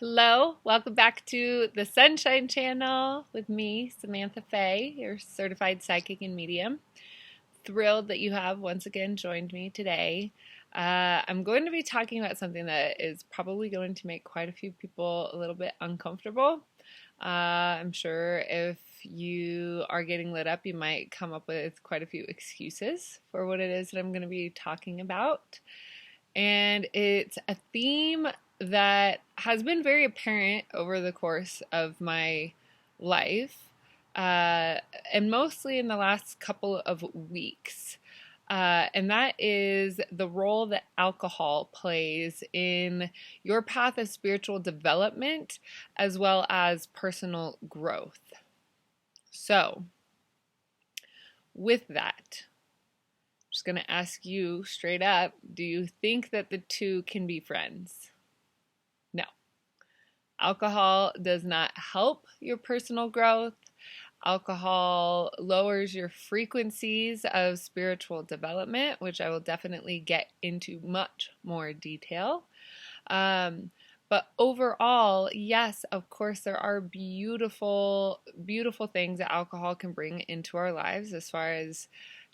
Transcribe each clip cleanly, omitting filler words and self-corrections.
Hello, welcome back to the Sunshine Channel with me, Samantha Faye, your certified psychic and medium. Thrilled that you have once again joined me today. I'm going to be talking about something that is probably going to make quite a few people a little bit uncomfortable. I'm sure if you are getting lit up, you might come up with quite a few excuses for what it is that I'm going to be talking about. And it's a theme that has been very apparent over the course of my life, and mostly in the last couple of weeks. And that is the role that alcohol plays in your path of spiritual development as well as personal growth. So, with that, I'm just going to ask you straight up, do you think that the two can be friends? No. Alcohol does not help your personal growth. Alcohol lowers your frequencies of spiritual development, which I will definitely get into much more detail. But overall, yes, of course, there are beautiful, beautiful things that alcohol can bring into our lives as far as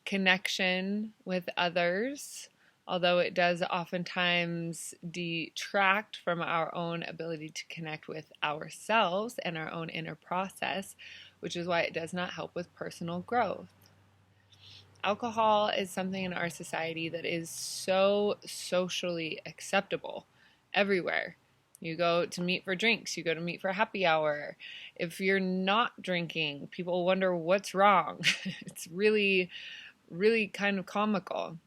connection with others, although it does oftentimes detract from our own ability to connect with ourselves and our own inner process, which is why it does not help with personal growth. Alcohol is something in our society that is so socially acceptable everywhere. You go to meet for drinks, you go to meet for happy hour. If you're not drinking, people wonder what's wrong. It's really kind of comical.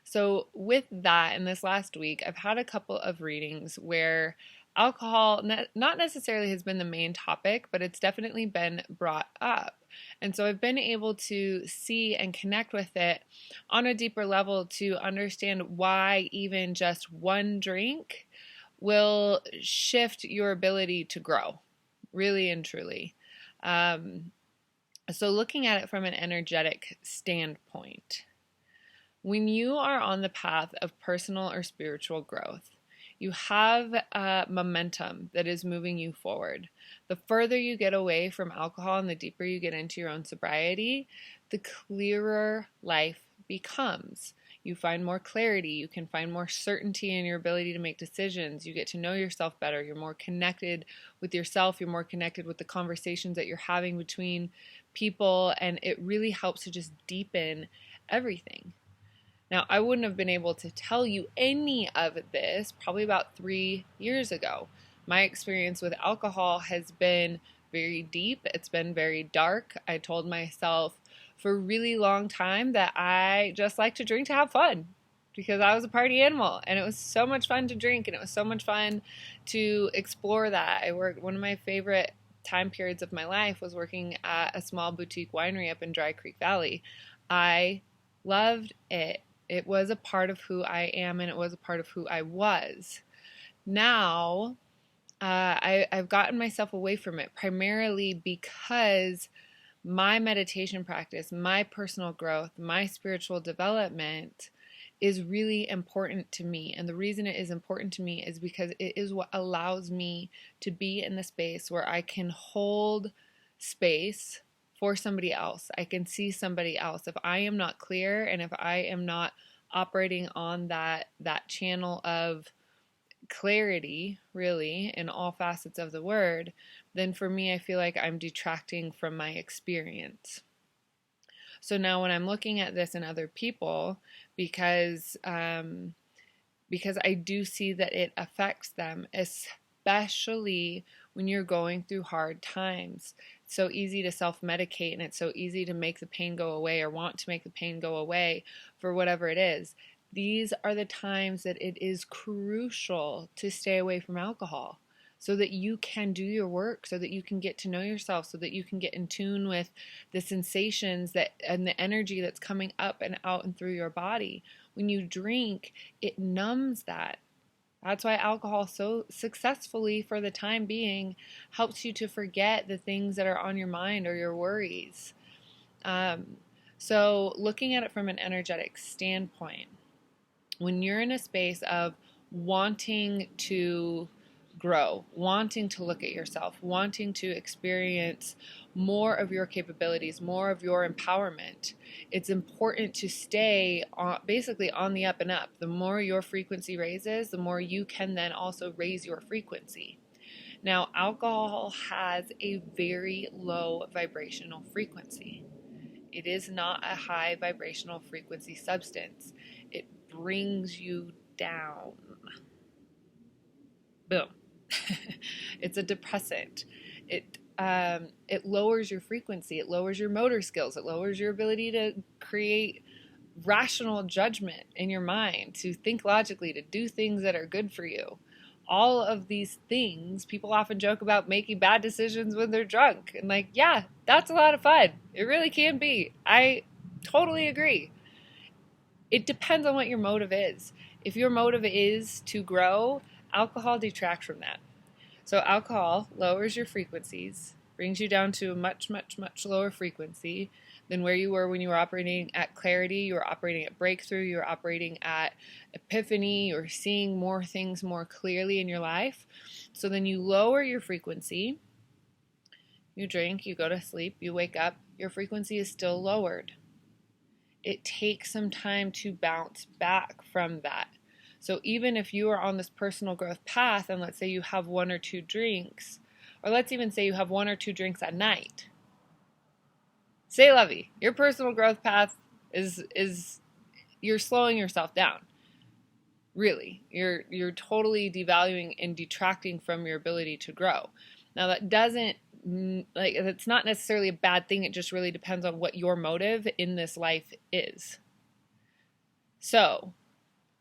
So with that, in this last week, I've had a couple of readings where alcohol not necessarily has been the main topic, but it's definitely been brought up. And so I've been able to see and connect with it on a deeper level to understand why even just one drink will shift your ability to grow, really and truly. So looking at it from an energetic standpoint, when you are on the path of personal or spiritual growth, you have momentum that is moving you forward. The further you get away from alcohol and the deeper you get into your own sobriety, the clearer life becomes. You find more clarity. You can find more certainty in your ability to make decisions. You get to know yourself better. You're more connected with yourself. You're more connected with the conversations that you're having between people, and it really helps to just deepen everything. Now, I wouldn't have been able to tell you any of this probably about 3 years ago. My experience with alcohol has been very deep. It's been very dark. I told myself for a really long time that I just like to drink to have fun because I was a party animal, and it was so much fun to drink, and it was so much fun to explore that. One of my favorite time periods of my life was working at a small boutique winery up in Dry Creek Valley. I loved it. It was a part of who I am, and it was a part of who I was. Now, I've gotten myself away from it primarily because my meditation practice, my personal growth, my spiritual development is really important to me. And the reason it is important to me is because it is what allows me to be in the space where I can hold space for somebody else. I can see somebody else. If I am not clear and if I am not operating on that channel of clarity, really, in all facets of the word, then for me, I feel like I'm detracting from my experience. So now when I'm looking at this in other people, because I do see that it affects them, especially when you're going through hard times. It's so easy to self-medicate, and it's so easy to make the pain go away or want to make the pain go away for whatever it is. These are the times that it is crucial to stay away from alcohol so that you can do your work, so that you can get to know yourself, so that you can get in tune with the sensations and the energy that's coming up and out and through your body. When you drink, it numbs that. That's why alcohol so successfully, for the time being, helps you to forget the things that are on your mind or your worries. So looking at it from an energetic standpoint, when you're in a space of wanting to grow, wanting to look at yourself, wanting to experience more of your capabilities, more of your empowerment, it's important to stay basically on the up and up. The more your frequency raises, the more you can then also raise your frequency. Now, alcohol has a very low vibrational frequency. It is not a high vibrational frequency substance. It brings you down. Boom. It's a depressant. It lowers your frequency. It lowers your motor skills. It lowers your ability to create rational judgment in your mind, to think logically, to do things that are good for you. All of these things, people often joke about making bad decisions when they're drunk. And like, yeah, that's a lot of fun. It really can be. I totally agree. It depends on what your motive is. If your motive is to grow, alcohol detracts from that. So alcohol lowers your frequencies, brings you down to a much, much, much lower frequency than where you were when you were operating at clarity, you were operating at breakthrough, you were operating at epiphany, you're seeing more things more clearly in your life. So then you lower your frequency, you drink, you go to sleep, you wake up, your frequency is still lowered. It takes some time to bounce back from that. So even if you are on this personal growth path, and let's say you have 1 or 2 drinks, or let's even say you have 1 or 2 drinks at night, say lovey, your personal growth path is you're slowing yourself down. Really, you're totally devaluing and detracting from your ability to grow. Now that doesn't, like, it's not necessarily a bad thing. It just really depends on what your motive in this life is. So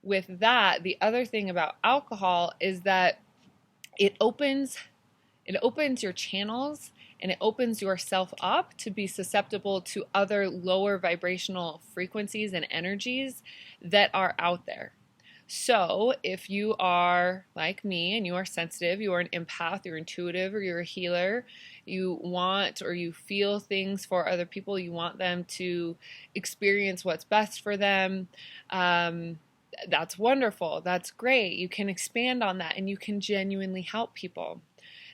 with that, the other thing about alcohol is that it opens your channels and it opens yourself up to be susceptible to other lower vibrational frequencies and energies that are out there. So if you are like me and you are sensitive, you are an empath, you're intuitive, or you're a healer, you want or you feel things for other people, you want them to experience what's best for them, that's wonderful. That's great. You can expand on that and you can genuinely help people.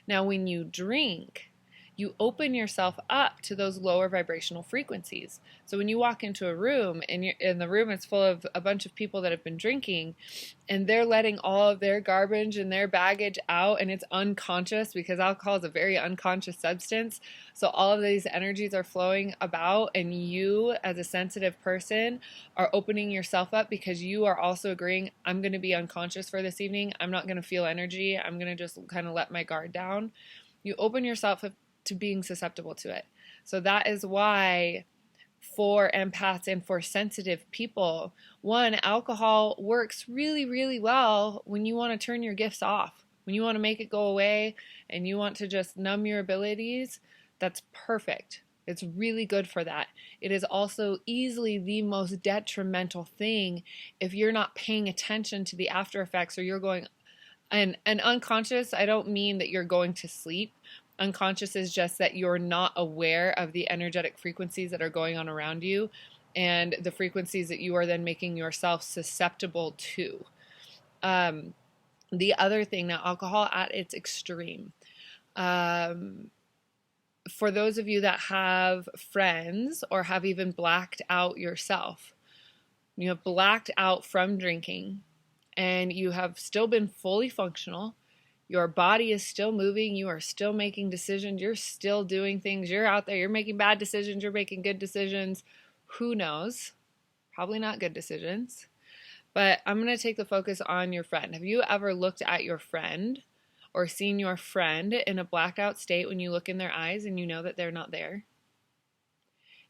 Now, when you drink, you open yourself up to those lower vibrational frequencies. So when you walk into a room and the room is full of a bunch of people that have been drinking and they're letting all of their garbage and their baggage out, and it's unconscious because alcohol is a very unconscious substance. So all of these energies are flowing about, and you as a sensitive person are opening yourself up because you are also agreeing, I'm going to be unconscious for this evening. I'm not going to feel energy. I'm going to just kind of let my guard down. You open yourself up to being susceptible to it. So that is why for empaths and for sensitive people, one, alcohol works really, really well when you want to turn your gifts off, when you want to make it go away and you want to just numb your abilities. That's perfect. It's really good for that. It is also easily the most detrimental thing if you're not paying attention to the after effects, or you're going, and unconscious, I don't mean that you're going to sleep. Unconscious is just that you're not aware of the energetic frequencies that are going on around you and the frequencies that you are then making yourself susceptible to. The other thing, now alcohol at its extreme. For those of you that have friends or have even blacked out yourself, you have blacked out from drinking and you have still been fully functional. Your body is still moving. You are still making decisions. You're still doing things. You're out there. You're making bad decisions. You're making good decisions. Who knows? Probably not good decisions. But I'm going to take the focus on your friend. Have you ever looked at your friend or seen your friend in a blacked out state when you look in their eyes and you know that they're not there?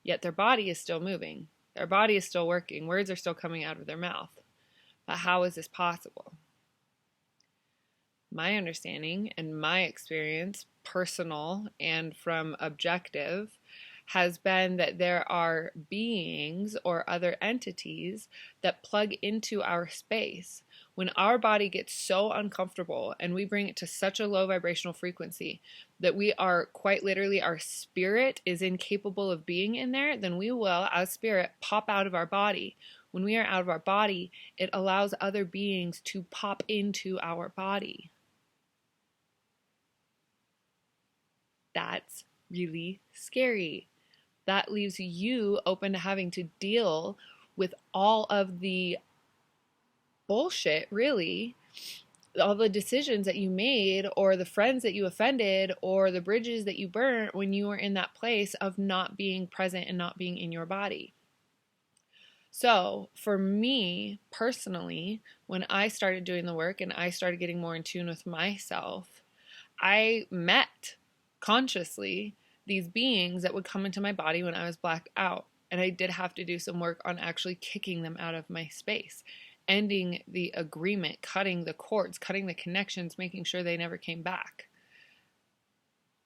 Yet their body is still moving. Their body is still working. Words are still coming out of their mouth. But how is this possible? My understanding and my experience, personal and from objective, has been that there are beings or other entities that plug into our space. When our body gets so uncomfortable and we bring it to such a low vibrational frequency that we are quite literally, our spirit is incapable of being in there, then we will, as spirit, pop out of our body. When we are out of our body, it allows other beings to pop into our body. That's really scary. That leaves you open to having to deal with all of the bullshit, really, all the decisions that you made, or the friends that you offended, or the bridges that you burnt when you were in that place of not being present and not being in your body. So for me personally, when I started doing the work and I started getting more in tune with myself, I met consciously these beings that would come into my body when I was blacked out. And I did have to do some work on actually kicking them out of my space, ending the agreement, cutting the cords, cutting the connections, making sure they never came back.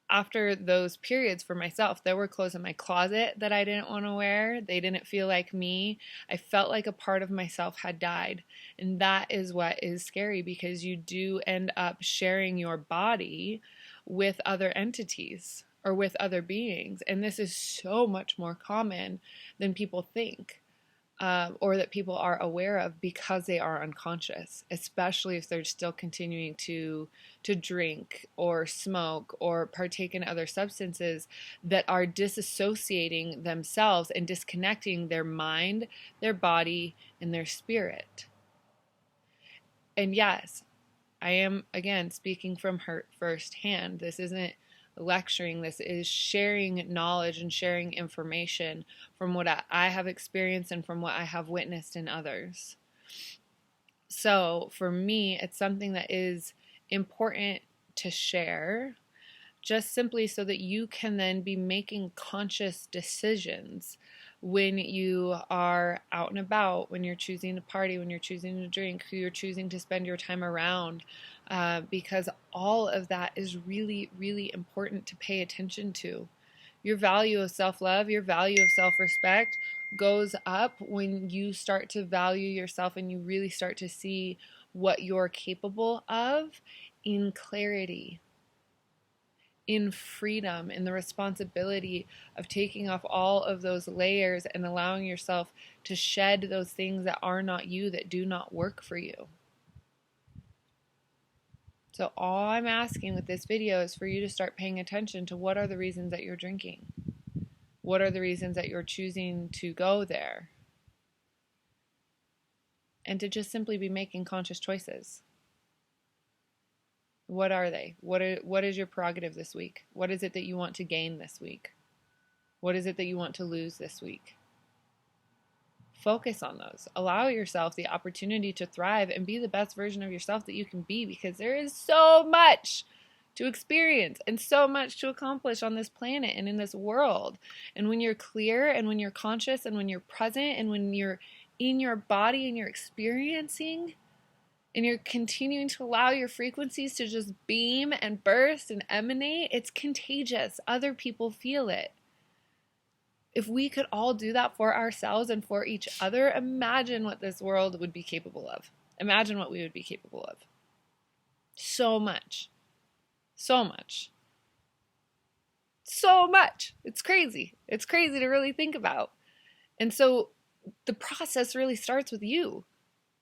After those periods for myself, there were clothes in my closet that I didn't want to wear. They didn't feel like me. I felt like a part of myself had died. And that is what is scary, because you do end up sharing your body with other entities or with other beings. And this is so much more common than people think. Or that people are aware of, because they are unconscious, especially if they're still continuing to drink or smoke or partake in other substances that are disassociating themselves and disconnecting their mind, their body, and their spirit. And yes, I am, again, speaking from hurt firsthand. This isn't lecturing, this is sharing knowledge and sharing information from what I have experienced and from what I have witnessed in others. So for me, it's something that is important to share, just simply so that you can then be making conscious decisions when you are out and about, when you're choosing to party, when you're choosing to drink, who you're choosing to spend your time around, because all of that is really, really important to pay attention to. Your value of self-love, your value of self-respect goes up when you start to value yourself and you really start to see what you're capable of in clarity, in freedom, in the responsibility of taking off all of those layers and allowing yourself to shed those things that are not you, that do not work for you. So all I'm asking with this video is for you to start paying attention to what are the reasons that you're drinking. What are the reasons that you're choosing to go there? And to just simply be making conscious choices. What are they? What is your prerogative this week? What is it that you want to gain this week? What is it that you want to lose this week? Focus on those. Allow yourself the opportunity to thrive and be the best version of yourself that you can be, because there is so much to experience and so much to accomplish on this planet and in this world. And when you're clear and when you're conscious and when you're present and when you're in your body and you're experiencing, and you're continuing to allow your frequencies to just beam and burst and emanate, it's contagious. Other people feel it. If we could all do that for ourselves and for each other, imagine what this world would be capable of. Imagine what we would be capable of. So much. So much. So much. It's crazy. It's crazy to really think about. And so the process really starts with you.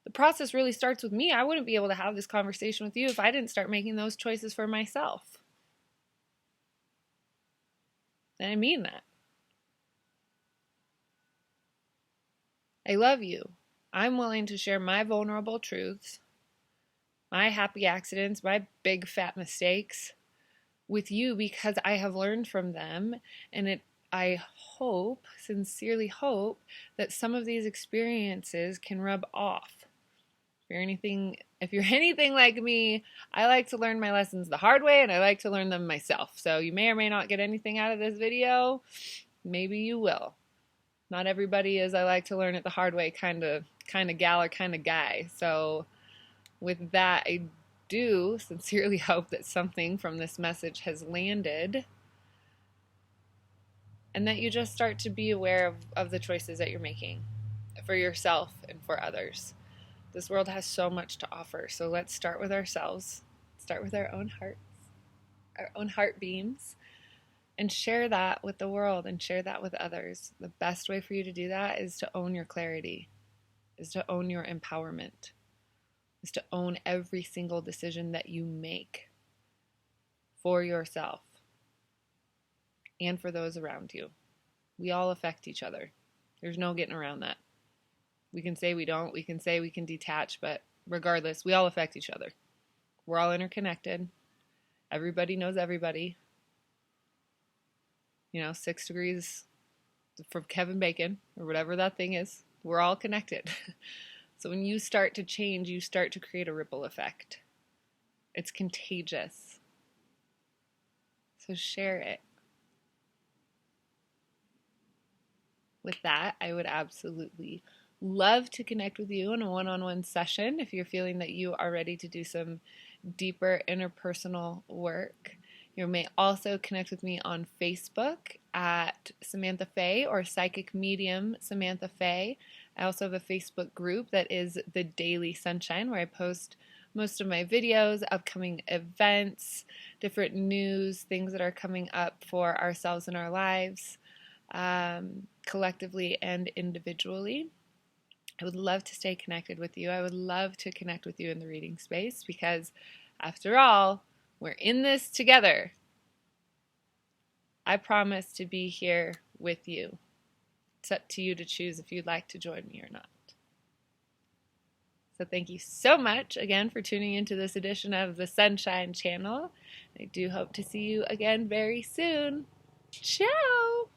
The process really starts with me. I wouldn't be able to have this conversation with you if I didn't start making those choices for myself. And I mean that. I love you. I'm willing to share my vulnerable truths, my happy accidents, my big fat mistakes with you, because I have learned from them, and I hope, sincerely hope, that some of these experiences can rub off. If you're anything like me, I like to learn my lessons the hard way, and I like to learn them myself. So you may or may not get anything out of this video. Maybe you will. Not everybody is I like to learn it the hard way kind of gal or kind of guy. So with that, I do sincerely hope that something from this message has landed, and that you just start to be aware of the choices that you're making for yourself and for others. This world has so much to offer, so let's start with ourselves, start with our own hearts, our own heart beams, and share that with the world and share that with others. The best way for you to do that is to own your clarity, is to own your empowerment, is to own every single decision that you make for yourself. and for those around you. We all affect each other. There's no getting around that. We can say we don't, we can say we can detach, but regardless, we all affect each other. We're all interconnected. Everybody knows everybody. 6 degrees from Kevin Bacon, or whatever that thing is. We're all connected. So when you start to change, you start to create a ripple effect. It's contagious. So share it. With that, I would absolutely love to connect with you in a one-on-one session if you're feeling that you are ready to do some deeper interpersonal work. You may also connect with me on Facebook at Samantha Faye or Psychic Medium Samantha Faye. I also have a Facebook group that is The Daily Sunshine, where I post most of my videos, upcoming events, different news, things that are coming up for ourselves and our lives, collectively and individually. I would love to stay connected with you. I would love to connect with you in the reading space because, after all, we're in this together. I promise to be here with you. It's up to you to choose if you'd like to join me or not. So thank you so much again for tuning into this edition of the Sunshine Channel. I do hope to see you again very soon. Ciao!